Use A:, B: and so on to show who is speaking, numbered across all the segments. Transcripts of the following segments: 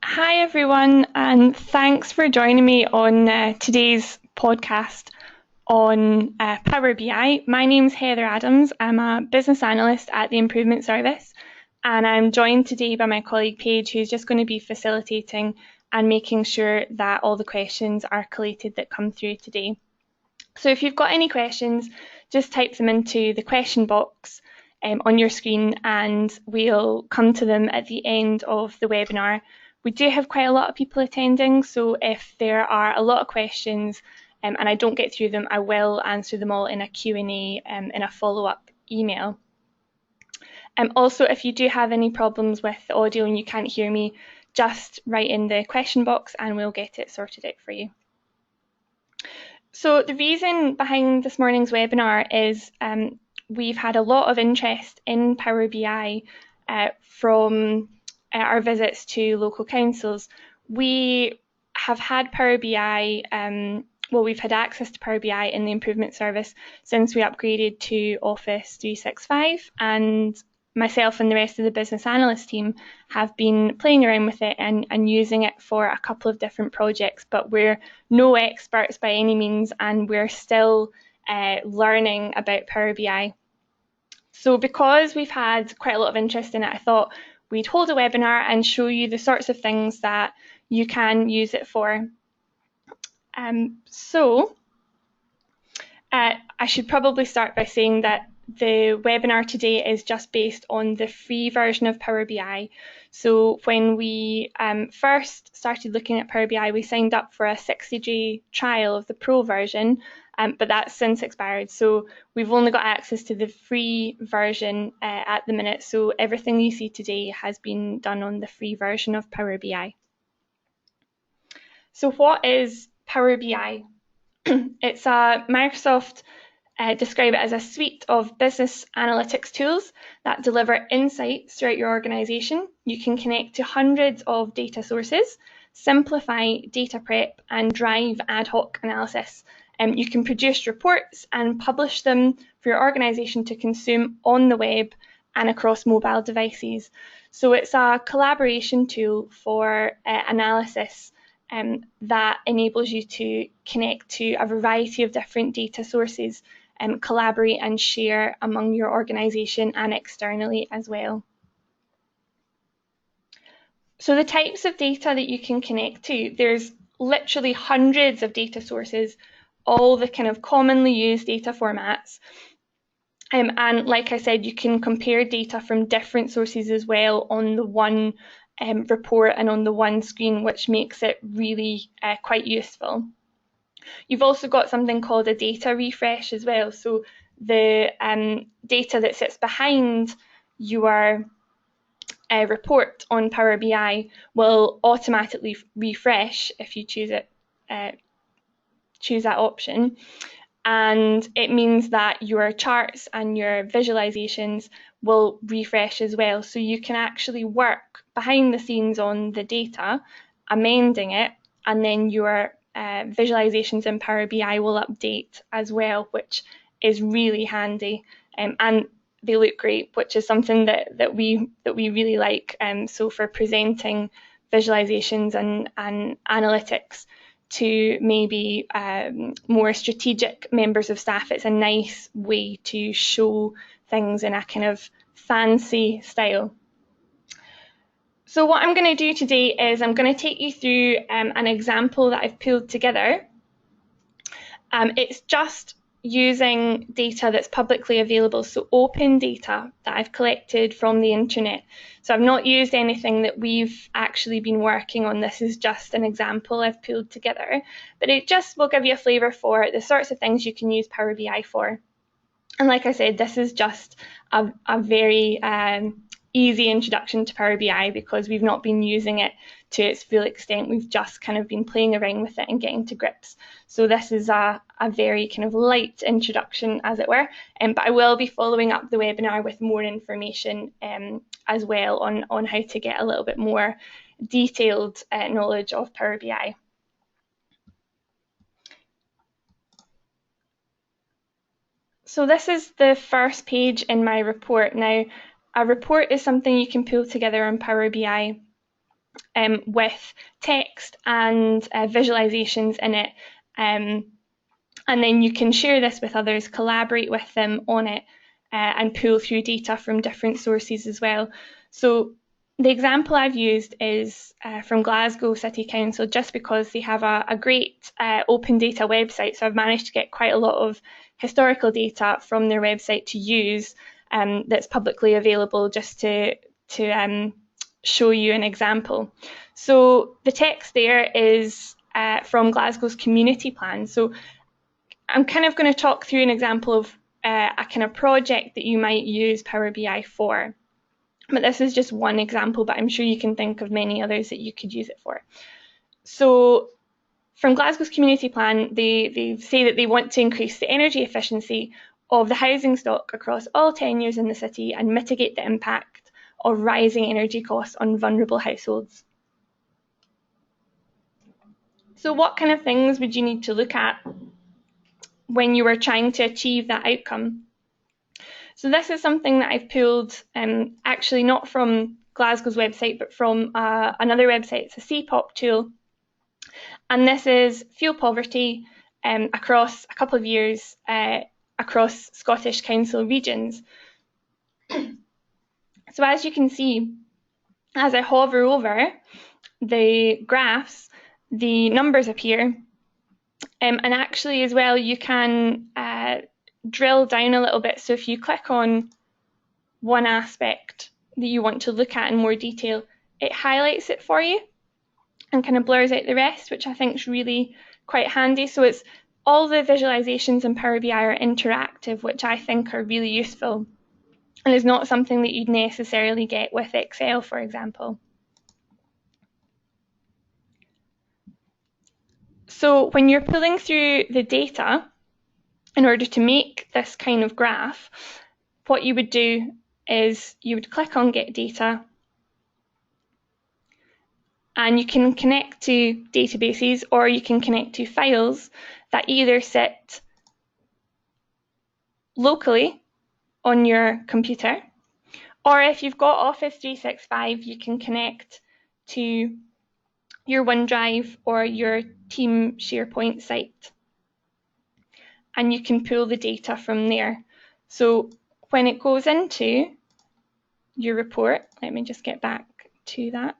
A: Hi, everyone, and thanks for joining me on today's podcast on Power BI. My name's Heather Adams. I'm a business analyst at the Improvement Service, and I'm joined today by my colleague Paige, who's just going to be facilitating and making sure that all the questions are collated that come through today. So if you've got any questions, just type them into the question box on your screen and we'll come to them at the end of the webinar. We do have quite a lot of people attending, so if there are a lot of questions and I don't get through them, I will answer them all in a Q&A in a follow-up email. Also, if you do have any problems with the audio and you can't hear me, just write in the question box and we'll get it sorted out for you. So the reason behind this morning's webinar is we've had a lot of interest in Power BI from our visits to local councils. We have had Power BI, we've had access to Power BI in the Improvement Service since we upgraded to Office 365, and myself and the rest of the business analyst team have been playing around with it and using it for a couple of different projects, but we're no experts by any means and we're still learning about Power BI. So because we've had quite a lot of interest in it, I thought we'd hold a webinar and show you the sorts of things that you can use it for. I should probably start by saying that the webinar today is just based on the free version of Power BI. So when we first started looking at Power BI, we signed up for a 60-day trial of the pro version, but that's since expired. So we've only got access to the free version at the minute. So everything you see today has been done on the free version of Power BI. So what is Power BI? It's a Microsoft describe it as a suite of business analytics tools that deliver insights throughout your organization. You can connect to hundreds of data sources, simplify data prep, and drive ad hoc analysis. You can produce reports and publish them for your organization to consume on the web and across mobile devices. So it's a collaboration tool for analysis that enables you to connect to a variety of different data sources, collaborate and share among your organisation and externally as well. So the types of data that you can connect to, there's literally hundreds of data sources, all the kind of commonly used data formats. And like I said, you can compare data from different sources as well on the one report and on the one screen, which makes it really quite useful. You've also got something called a data refresh as well. So the data that sits behind your report on Power BI will automatically refresh if you choose that option. And it means that your charts and your visualizations will refresh as well. So you can actually work behind the scenes on the data, amending it, and then your visualizations in Power BI will update as well, which is really handy. And they look great, which is something that we really like. So for presenting visualizations and analytics to maybe more strategic members of staff, it's a nice way to show things in a kind of fancy style. So what I'm going to do today is I'm going to take you through an example that I've pulled together. It's just using data that's publicly available, so open data that I've collected from the internet. So I've not used anything that we've actually been working on. This is just an example I've pulled together, but it just will give you a flavour for the sorts of things you can use Power BI for. And like I said, this is just a very easy introduction to Power BI because we've not been using it to its full extent. We've just kind of been playing around with it and getting to grips. So this is a very kind of light introduction, as it were. But I will be following up the webinar with more information as well on how to get a little bit more detailed knowledge of Power BI. So this is the first page in my report. Now, a report is something you can pull together on Power BI with text and visualizations in it. And then you can share this with others, collaborate with them on it, and pull through data from different sources as well. So the example I've used is from Glasgow City Council, just because they have a great open data website. So I've managed to get quite a lot of historical data from their website to use that's publicly available, just to show you an example. So the text there is from Glasgow's community plan. So I'm kind of going to talk through an example of a kind of project that you might use Power BI for. But this is just one example, but I'm sure you can think of many others that you could use it for. So from Glasgow's community plan, they say that they want to increase the energy efficiency of the housing stock across all tenures in the city and mitigate the impact of rising energy costs on vulnerable households. So what kind of things would you need to look at when you were trying to achieve that outcome? So this is something that I've pulled actually not from Glasgow's website, but from another website. It's a CPOP tool. And this is fuel poverty across a couple of years across Scottish Council regions. So as you can see, as I hover over the graphs, the numbers appear. And actually as well, you can drill down a little bit. So if you click on one aspect that you want to look at in more detail, it highlights it for you and kind of blurs out the rest, which I think is really quite handy. So it's all the visualizations in Power BI are interactive, which I think are really useful, and is not something that you'd necessarily get with Excel, for example. So when you're pulling through the data, in order to make this kind of graph, what you would do is you would click on Get Data, and you can connect to databases, or you can connect to files that either sit locally on your computer, or if you've got Office 365, you can connect to your OneDrive or your Team SharePoint site, and you can pull the data from there. So when it goes into your report, let me just get back to that.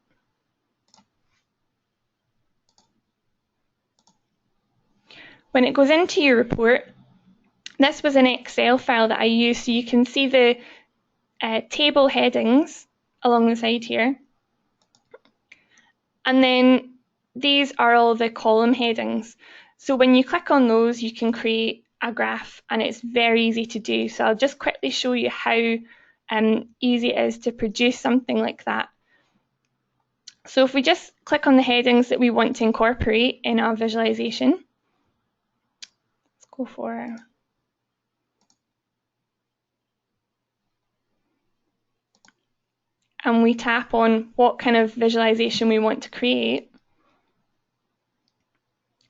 A: When it goes into your report, this was an Excel file that I used, so you can see the table headings along the side here. And then these are all the column headings. So when you click on those, you can create a graph, and it's very easy to do. So I'll just quickly show you how easy it is to produce something like that. So if we just click on the headings that we want to incorporate in our visualization, let's go for and we tap on what kind of visualization we want to create,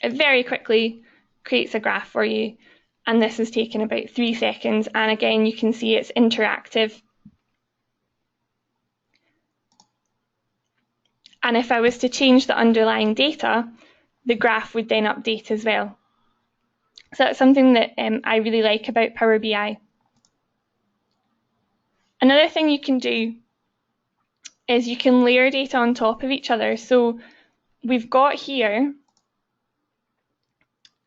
A: it very quickly creates a graph for you. And this has taken about 3 seconds. And again, you can see it's interactive. And if I was to change the underlying data, the graph would then update as well. So that's something that I really like about Power BI. Another thing you can do is you can layer data on top of each other. So we've got here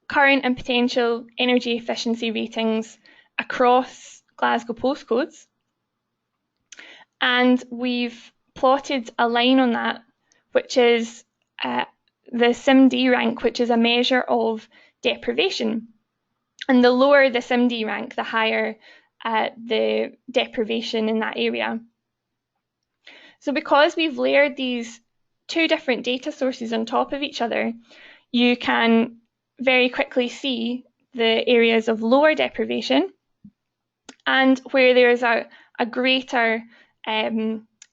A: current and potential energy efficiency ratings across Glasgow postcodes. And we've plotted a line on that, which is the SIMD rank, which is a measure of deprivation. And the lower the SIMD rank, the higher the deprivation in that area. So because we've layered these two different data sources on top of each other, you can very quickly see the areas of lower deprivation and where there's a greater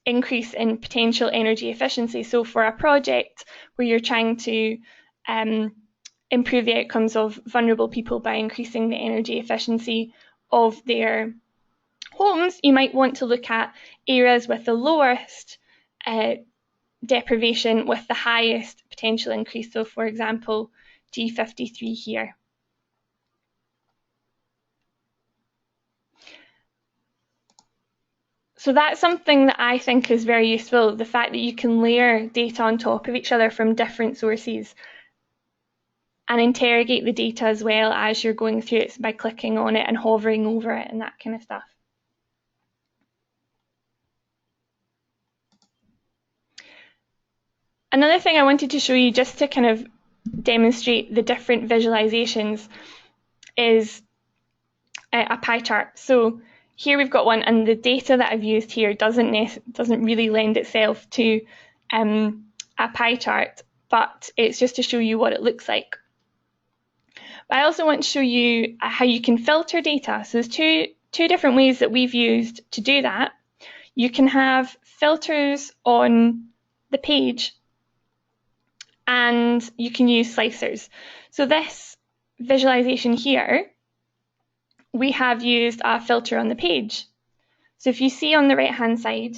A: increase in potential energy efficiency. So for a project where you're trying to improve the outcomes of vulnerable people by increasing the energy efficiency of their homes, you might want to look at areas with the lowest deprivation with the highest potential increase. So for example, G53 here. So that's something that I think is very useful, the fact that you can layer data on top of each other from different sources and interrogate the data as well as you're going through it by clicking on it and hovering over it and that kind of stuff. Another thing I wanted to show you, just to kind of demonstrate the different visualizations, is a pie chart. So here we've got one, and the data that I've used here doesn't really lend itself to a pie chart, but it's just to show you what it looks like. But I also want to show you how you can filter data. So there's two different ways that we've used to do that. You can have filters on the page, and you can use slicers. So this visualization here, we have used a filter on the page. So if you see on the right-hand side,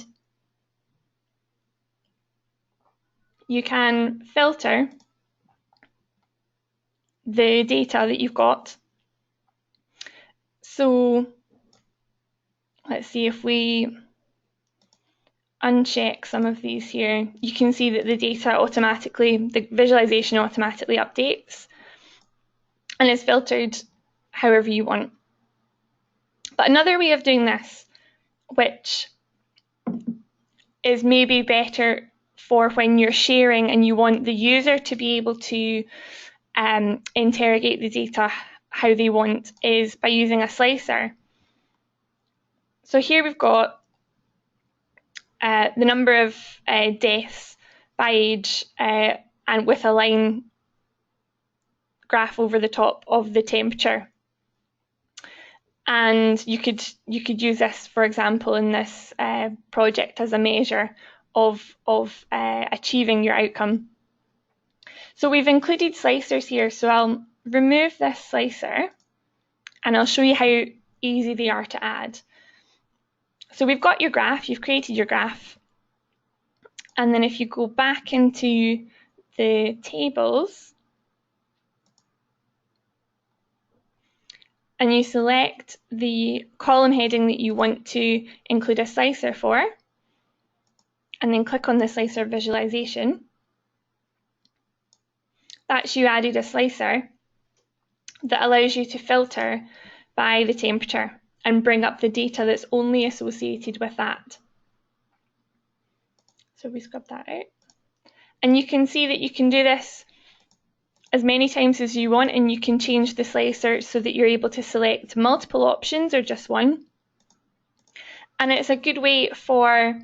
A: you can filter the data that you've got. So let's see, if we uncheck some of these here, you can see that the data the visualization automatically updates and is filtered however you want. But another way of doing this, which is maybe better for when you're sharing and you want the user to be able to interrogate the data how they want, is by using a slicer. So here we've got the number of deaths by age and with a line graph over the top of the temperature. And you could use this, for example, in this project as a measure of achieving your outcome. So we've included slicers here, so I'll remove this slicer and I'll show you how easy they are to add. So we've got your graph, you've created your graph, and then if you go back into the tables and you select the column heading that you want to include a slicer for, and then click on the slicer visualization, that's you added a slicer that allows you to filter by the temperature and bring up the data that's only associated with that. So we scrub that out. And you can see that you can do this as many times as you want, and you can change the slicer so that you're able to select multiple options or just one. And it's a good way for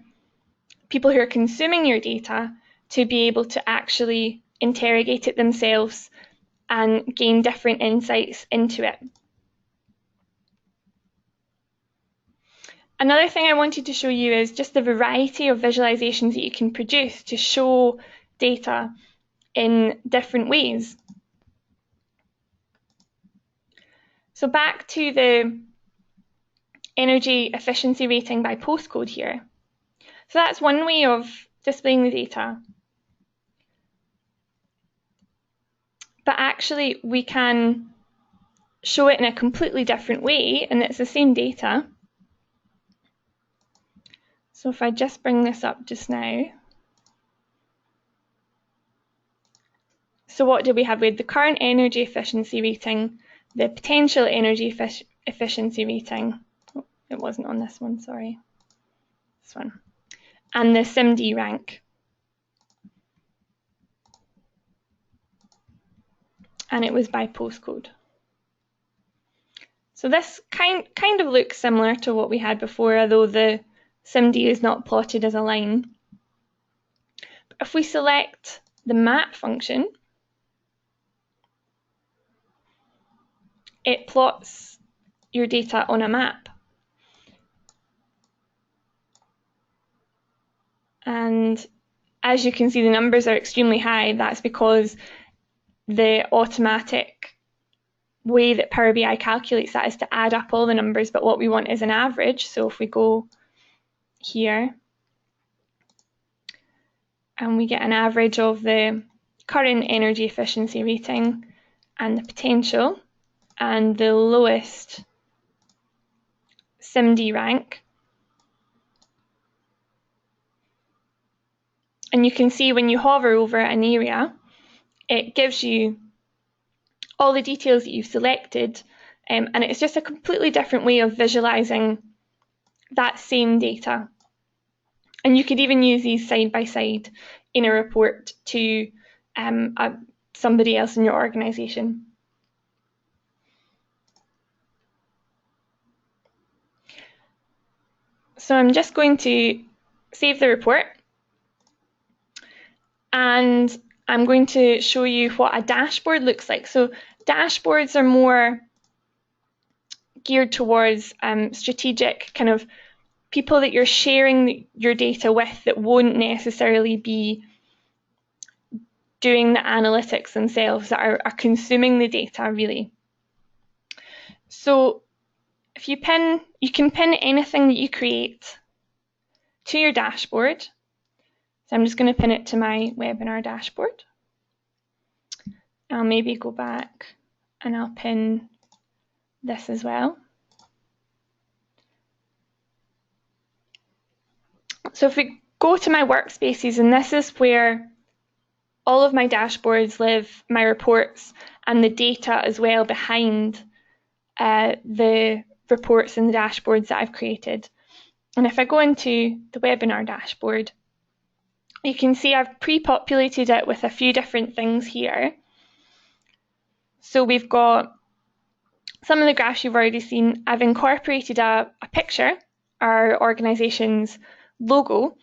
A: people who are consuming your data to be able to actually interrogate it themselves and gain different insights into it. Another thing I wanted to show you is just the variety of visualizations that you can produce to show data in different ways. So back to the energy efficiency rating by postcode here. So that's one way of displaying the data. But actually we can show it in a completely different way, and it's the same data. So if I just bring this up just now. So what do we have? We had the current energy efficiency rating, the potential energy efficiency rating. Oh, it wasn't on this one, sorry. This one. And the SIMD rank. And it was by postcode. So this kind of looks similar to what we had before, although the SIMD is not plotted as a line. But if we select the map function, it plots your data on a map. And as you can see, the numbers are extremely high. That's because the automatic way that Power BI calculates that is to add up all the numbers, but what we want is an average. So if we go here, and we get an average of the current energy efficiency rating and the potential and the lowest SIMD rank. And you can see when you hover over an area, it gives you all the details that you've selected, and it's just a completely different way of visualizing that same data. And you could even use these side by side in a report to somebody else in your organization. So I'm just going to save the report, and I'm going to show you what a dashboard looks like. So dashboards are more geared towards strategic kind of people that you're sharing your data with that won't necessarily be doing the analytics themselves, that are consuming the data really. So if you can pin anything that you create to your dashboard. So I'm just going to pin it to my webinar dashboard. I'll maybe go back and I'll pin this as well. So if we go to my workspaces, and this is where all of my dashboards live, my reports, and the data as well behind the reports and the dashboards that I've created. And if I go into the webinar dashboard, you can see I've pre-populated it with a few different things here. So we've got some of the graphs you've already seen. I've incorporated a picture, our organisation's logo,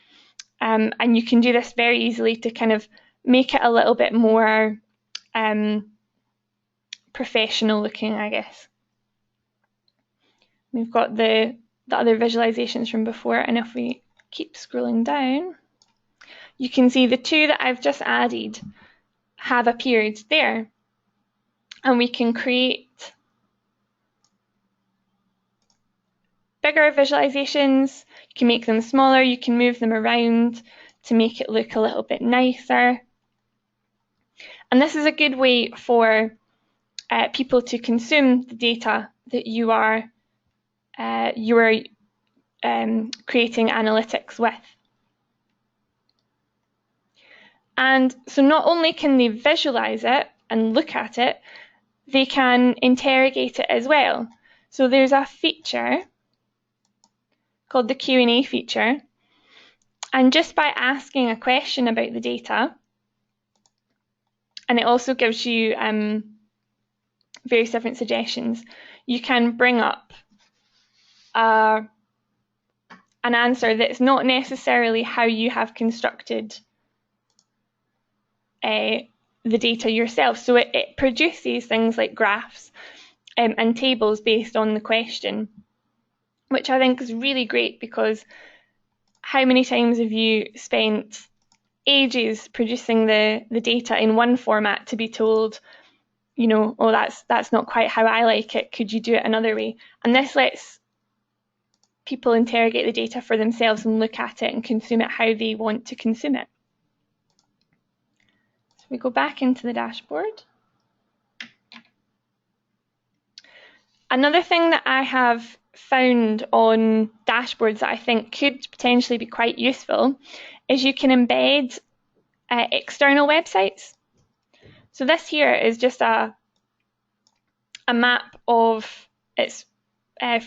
A: and you can do this very easily to kind of make it a little bit more professional looking, I guess. We've got the other visualizations from before, and if we keep scrolling down, you can see the two that I've just added have appeared there. And we can create bigger visualizations, you can make them smaller, you can move them around to make it look a little bit nicer. And this is a good way for people to consume the data that you are creating analytics with. And so not only can they visualize it and look at it, they can interrogate it as well. So there's a feature called the Q&A feature. And just by asking a question about the data, and it also gives you various different suggestions, you can bring up an answer that's not necessarily how you have constructed the data yourself. So it produces things like graphs and tables based on the question, which I think is really great, because how many times have you spent ages producing the data in one format to be told, you know, oh, that's not quite how I like it, could you do it another way? And this lets people interrogate the data for themselves and look at it and consume it how they want to consume it. So we go back into the dashboard. Another thing that I have found on dashboards that I think could potentially be quite useful is you can embed external websites. So this here is just a map of, it's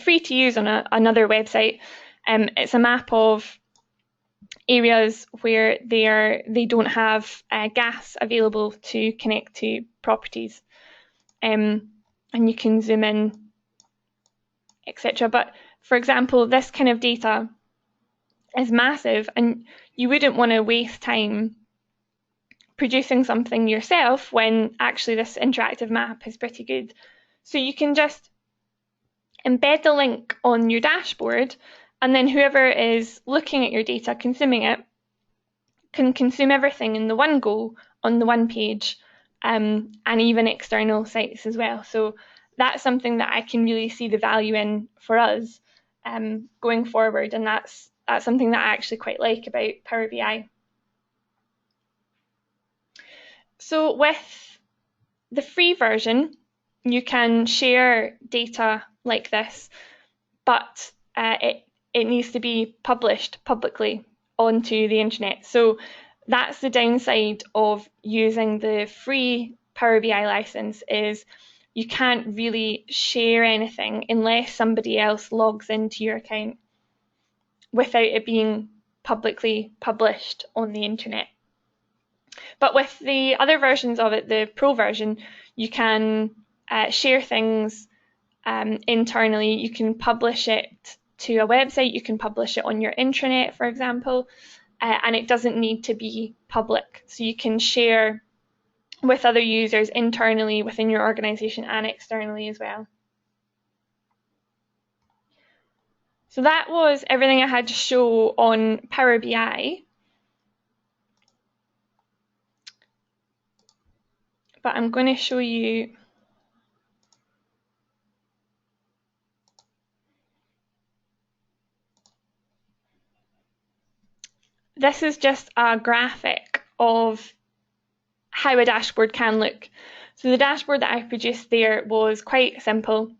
A: free to use on another website. It's a map of areas where they don't have gas available to connect to properties, and you can zoom in, etc. But for example, this kind of data is massive, and you wouldn't want to waste time producing something yourself when actually this interactive map is pretty good. So you can just embed the link on your dashboard, and then whoever is looking at your data, consuming it, can consume everything in the one go on the one page, and even external sites as well. So that's something that I can really see the value in for us going forward, and that's something that I actually quite like about Power BI. So with the free version, you can share data like this, but it needs to be published publicly onto the internet. So that's the downside of using the free Power BI license, is you can't really share anything unless somebody else logs into your account without it being publicly published on the internet. But with the other versions of it, the Pro version, you can share things internally. You can publish it to a website, you can publish it on your intranet, for example, and it doesn't need to be public. So you can share with other users internally within your organization and externally as well. So that was everything I had to show on Power BI. But I'm going to show you this is just a graphic of how a dashboard can look. So the dashboard that I produced there was quite simple,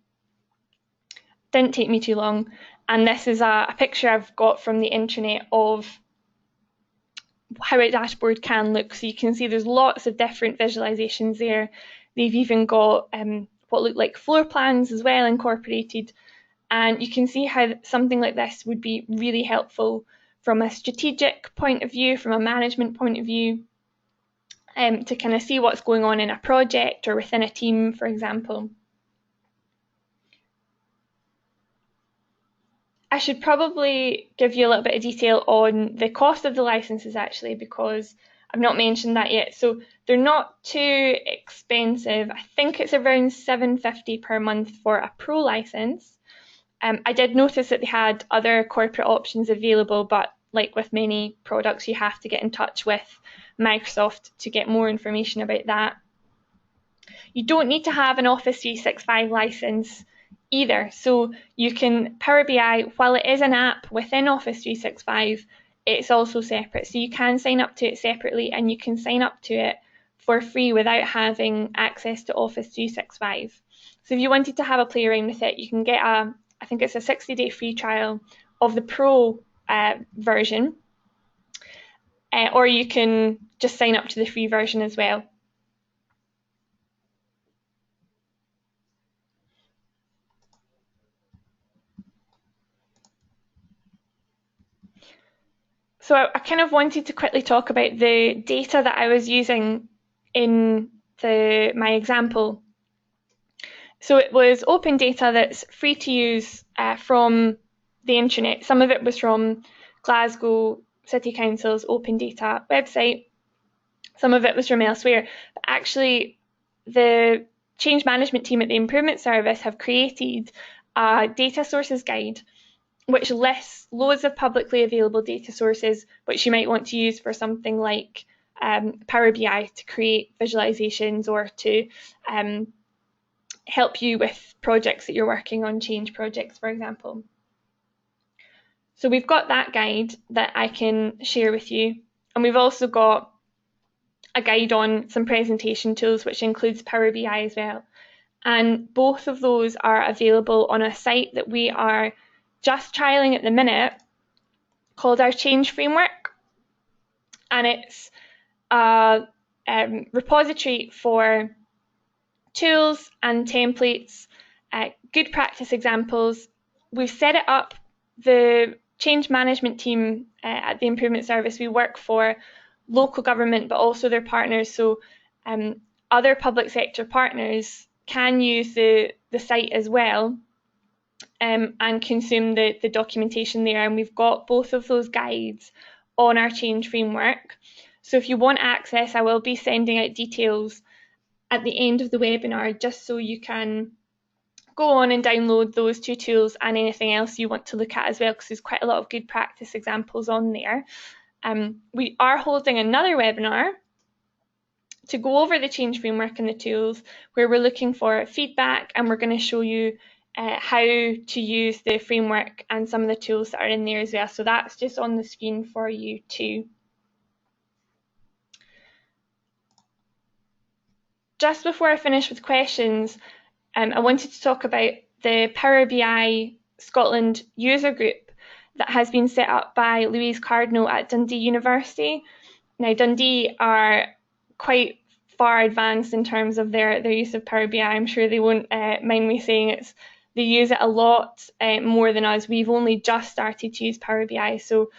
A: didn't take me too long, and this is a picture I've got from the internet of how a dashboard can look. So you can see there's lots of different visualizations there. They've even got what look like floor plans as well incorporated, and you can see how something like this would be really helpful from a strategic point of view, from a management point of view, to kind of see what's going on in a project or within a team, for example. I should probably give you a little bit of detail on the cost of the licenses actually, because I've not mentioned that yet. So they're not too expensive. I think it's around $7.50 per month for a Pro license. I did notice that they had other corporate options available, but like with many products, you have to get in touch with Microsoft to get more information about that. You don't need to have an Office 365 license either. So you can, Power BI, while it is an app within Office 365, it's also separate. So you can sign up to it separately, and you can sign up to it for free without having access to Office 365. So if you wanted to have a play around with it, you can get I think it's a 60-day free trial of the Pro version, or you can just sign up to the free version as well. So I kind of wanted to quickly talk about the data that I was using in my example. So it was open data that's free to use from the internet. Some of it was from Glasgow City Council's open data website. Some of it was from elsewhere. But actually, the change management team at the Improvement Service have created a data sources guide which lists loads of publicly available data sources which you might want to use for something like Power BI to create visualizations or to help you with projects that you're working on, change projects, for example. So we've got that guide that I can share with you, and we've also got a guide on some presentation tools which includes Power BI as well. And both of those are available on a site that we are just trialing at the minute called our Change Framework. And it's a repository for tools and templates, good practice examples. We've set it up. The change management team at the Improvement Service, we work for local government, but also their partners. So other public sector partners can use the site as well and consume the documentation there. And we've got both of those guides on our change framework. So if you want access, I will be sending out details at the end of the webinar, just so you can go on and download those two tools and anything else you want to look at as well, because there's quite a lot of good practice examples on there. We are holding another webinar to go over the change framework and the tools, where we're looking for feedback, and we're going to show you how to use the framework and some of the tools that are in there as well. So that's just on the screen for you too. just before I finish with questions, I wanted to talk about the Power BI Scotland user group that has been set up by Louise Cardinal at Dundee University. Now, Dundee are quite far advanced in terms of their use of Power BI. I'm sure they won't mind me saying they use it a lot more than us. We've only just started to use Power BI, so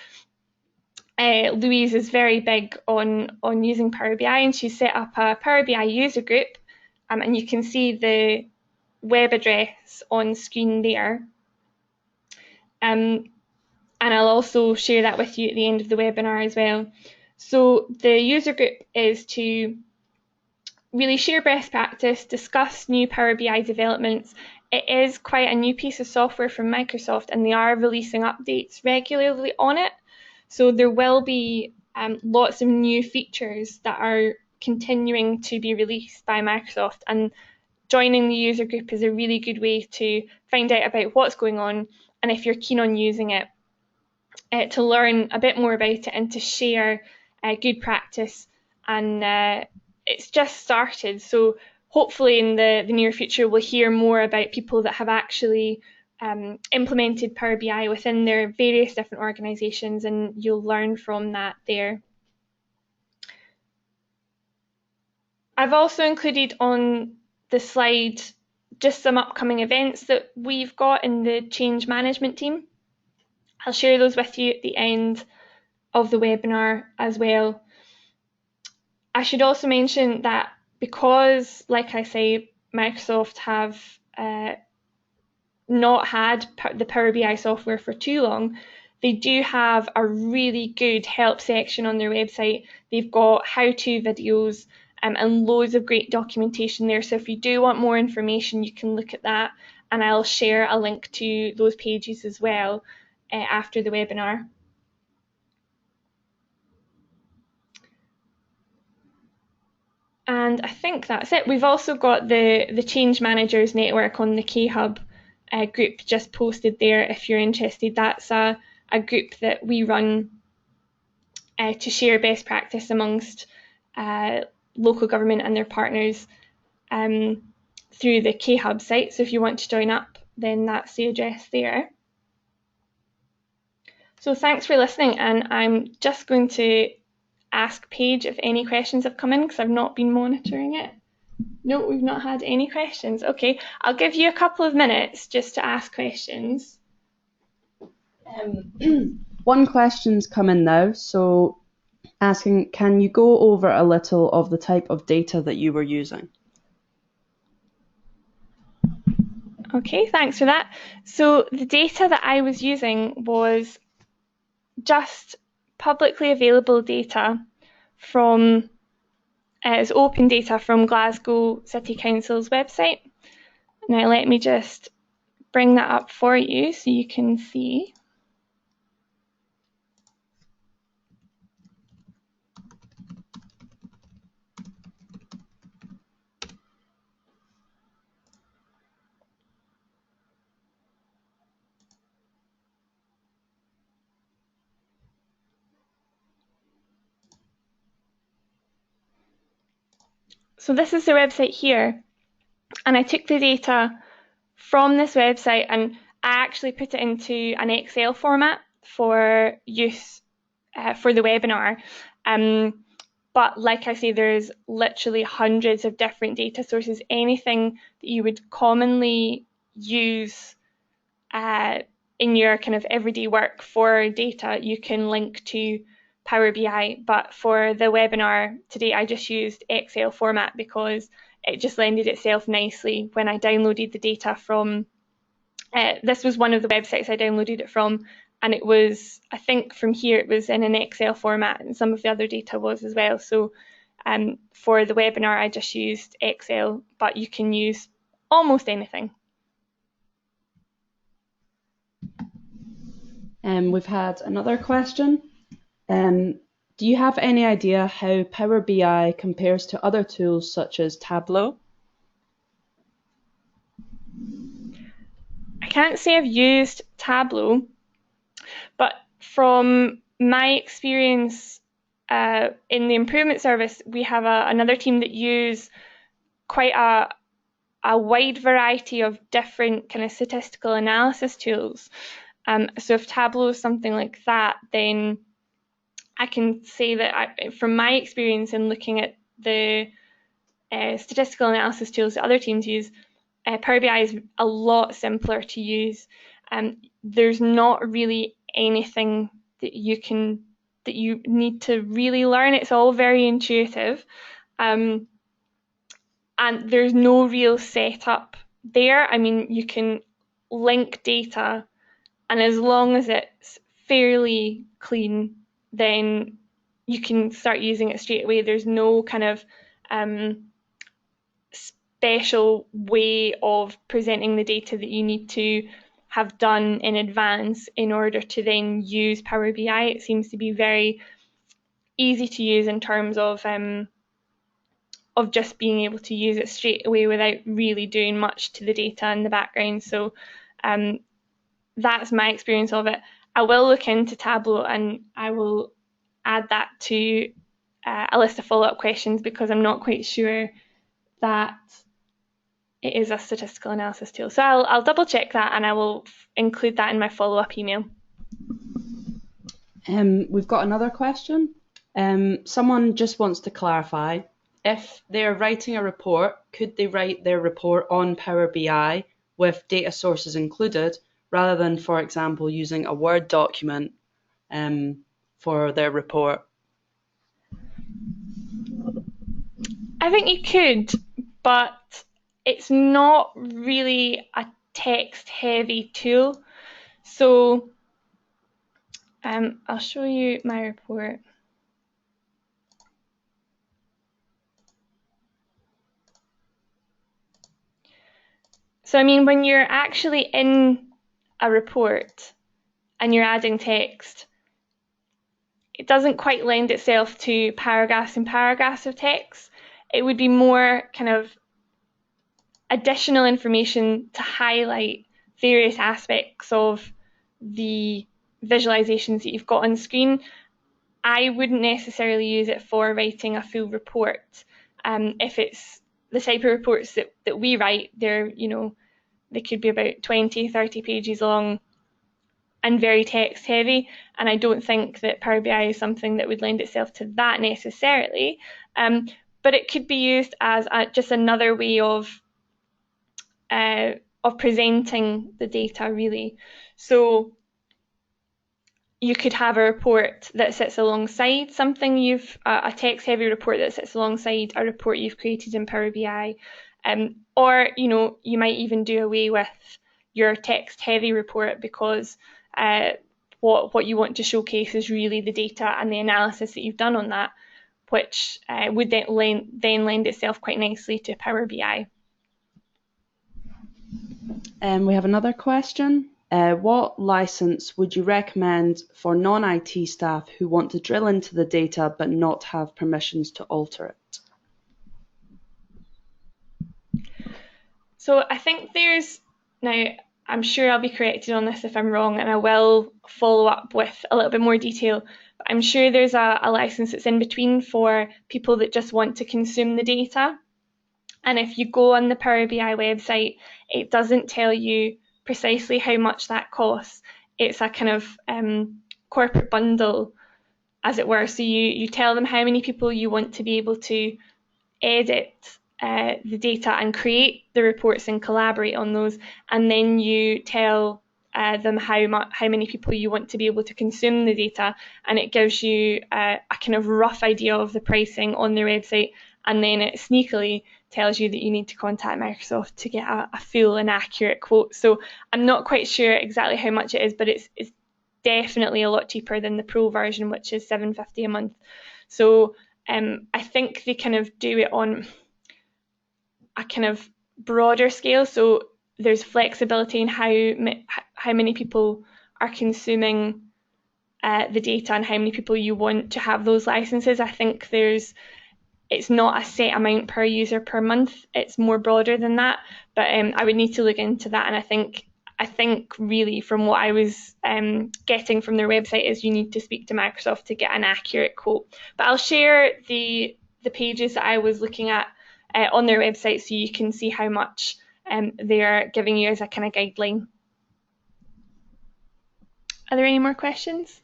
A: Louise is very big on using Power BI, and she's set up a Power BI user group, and you can see the web address on screen there. And I'll also share that with you at the end of the webinar as well. So the user group is to really share best practice, discuss new Power BI developments. It is quite a new piece of software from Microsoft, and they are releasing updates regularly on it. So there will be lots of new features that are continuing to be released by Microsoft, and joining the user group is a really good way to find out about what's going on, and if you're keen on using it, to learn a bit more about it and to share good practice. And it's just started, so hopefully in the near future we'll hear more about people that have actually implemented Power BI within their various different organisations, and you'll learn from that there. I've also included on the slide just some upcoming events that we've got in the change management team. I'll share those with you at the end of the webinar as well. I should also mention that because, like I say, Microsoft have not had the Power BI software for too long, they do have a really good help section on their website. They've got how-to videos and loads of great documentation there. So if you do want more information, you can look at that, and I'll share a link to those pages as well after the webinar. And I think that's it. We've also got the Change Managers Network on the K-Hub group just posted there if you're interested. That's a group that we run to share best practice amongst local government and their partners through the K-Hub site. So if you want to join up, then that's the address there. So thanks for listening, and I'm just going to ask Paige if any questions have come in, because I've not been monitoring it. No, we've not had any questions. Okay, I'll give you a couple of minutes just to ask questions.
B: One question's come in now, so asking, can you go over a little of the type of data that you were using?
A: Okay, thanks for that. So the data that I was using was just publicly available data from it's open data from Glasgow City Council's website. Now let me just bring that up for you so you can see. So this is the website here, and I took the data from this website and I actually put it into an Excel format for use for the webinar. But like I say, there's literally hundreds of different data sources. Anything that you would commonly use in your kind of everyday work for data, you can link to Power BI. But for the webinar today, I just used Excel format because it just lended itself nicely when I downloaded the data from. This was one of the websites I downloaded it from, and it was, I think from here it was in an Excel format, and some of the other data was as well. So for the webinar I just used Excel, but you can use almost anything.
B: We've had another question. Do you have any idea how Power BI compares to other tools such as Tableau?
A: I can't say I've used Tableau, but from my experience in the improvement service, we have another team that use quite a wide variety of different kind of statistical analysis tools. So if Tableau is something like that, then I can say that from my experience in looking at the statistical analysis tools that other teams use, Power BI is a lot simpler to use. There's not really anything that you need to really learn. It's all very intuitive. And there's no real setup there. I mean, you can link data, and as long as it's fairly clean, then you can start using it straight away. There's no kind of special way of presenting the data that you need to have done in advance in order to then use Power BI. It seems to be very easy to use in terms of just being able to use it straight away without really doing much to the data in the background. So that's my experience of it. I will look into Tableau and I will add that to a list of follow-up questions, because I'm not quite sure that it is a statistical analysis tool. So I'll double check that, and I will include that in my follow-up email.
B: We've got another question. Someone just wants to clarify, if they're writing a report, could they write their report on Power BI with data sources included, rather than, for example, using a Word document for their report?
A: I think you could, but it's not really a text-heavy tool. So I'll show you my report. So I mean, when you're actually in a report and you're adding text, it doesn't quite lend itself to paragraphs and paragraphs of text. It would be more kind of additional information to highlight various aspects of the visualizations that you've got on screen. I wouldn't necessarily use it for writing a full report. If it's the type of reports that we write, they could be about 20, 30 pages long and very text heavy, and I don't think that Power BI is something that would lend itself to that necessarily. But it could be used as just another way of presenting the data, really. So you could have a report that sits alongside something a text-heavy report that sits alongside a report you've created in Power BI, or you might even do away with your text-heavy report, because what you want to showcase is really the data and the analysis that you've done on that, which would then lend itself quite nicely to Power BI.
B: We have another question. What license would you recommend for non-IT staff who want to drill into the data but not have permissions to alter it?
A: So I think now I'm sure I'll be corrected on this if I'm wrong, and I will follow up with a little bit more detail, but I'm sure there's a license that's in between for people that just want to consume the data. And if you go on the Power BI website, it doesn't tell you precisely how much that costs. It's a kind of corporate bundle, as it were. So you tell them how many people you want to be able to edit the data and create the reports and collaborate on those, and then you tell them how many people you want to be able to consume the data, and it gives you a kind of rough idea of the pricing on their website, and then it sneakily tells you that you need to contact Microsoft to get a full and accurate quote. So I'm not quite sure exactly how much it is, but it's definitely a lot cheaper than the Pro version, which is $7.50 a month. So I think they kind of do it on a kind of broader scale. So there's flexibility in how many people are consuming the data and how many people you want to have those licenses. I think it's not a set amount per user per month. It's more broader than that, but I would need to look into that. And I think really from what I was getting from their website is you need to speak to Microsoft to get an accurate quote. But I'll share the pages that I was looking at on their website, so you can see how much they're giving you as a kind of guideline. Are there any more questions?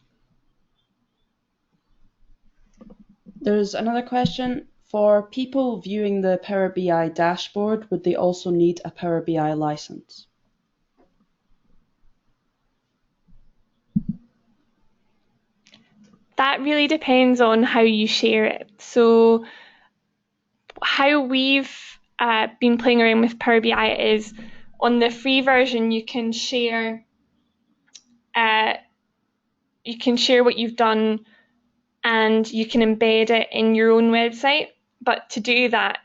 B: There's another question. For people viewing the Power BI dashboard, would they also need a Power BI license?
A: That really depends on how you share it. So how we've been playing around with Power BI is on the free version you can share what you've done and you can embed it in your own website. But to do that,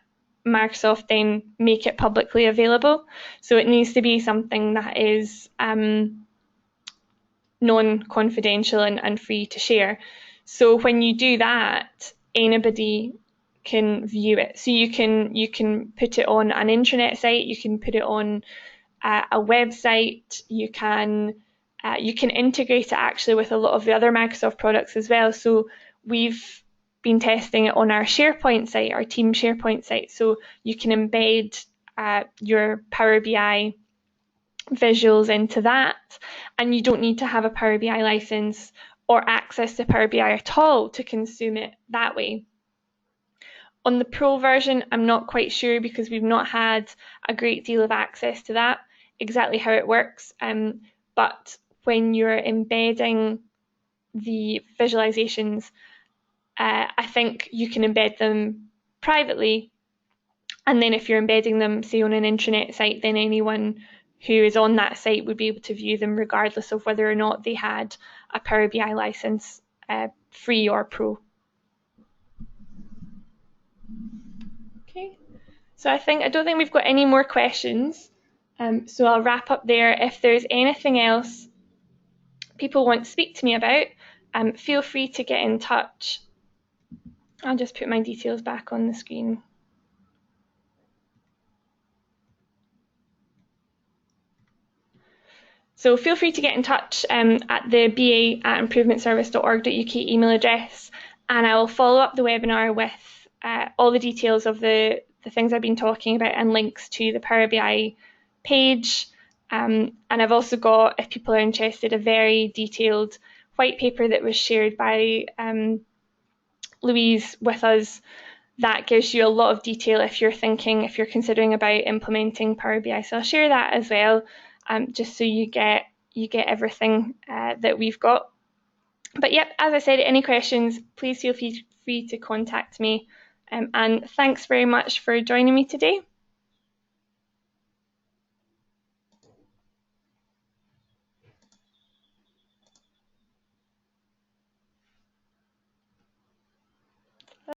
A: Microsoft then make it publicly available. So it needs to be something that is non-confidential and free to share. So when you do that, anybody can view it. So you can put it on an intranet site, you can put it on a website, you can integrate it actually with a lot of the other Microsoft products as well. So we've been testing it on our SharePoint site, our team SharePoint site. So you can embed your Power BI visuals into that, and you don't need to have a Power BI license or access to Power BI at all to consume it that way. On the Pro version, I'm not quite sure because we've not had a great deal of access to that, exactly how it works. But when you're embedding the visualizations, I think you can embed them privately. And then if you're embedding them, say, on an intranet site, then anyone who is on that site would be able to view them regardless of whether or not they had a Power BI license, free or pro. Okay, so I don't think we've got any more questions. So I'll wrap up there. If there's anything else people want to speak to me about, feel free to get in touch. I'll just put my details back on the screen. So feel free to get in touch at the ba@improvementservice.org.uk email address, and I will follow up the webinar with all the details of the things I've been talking about and links to the Power BI page. And I've also got, if people are interested, a very detailed white paper that was shared by Louise with us that gives you a lot of detail if you're considering about implementing Power BI. So I'll share that as well, just so you get everything that we've got. But yep, as I said, any questions, please feel free to contact me. And thanks very much for joining me today.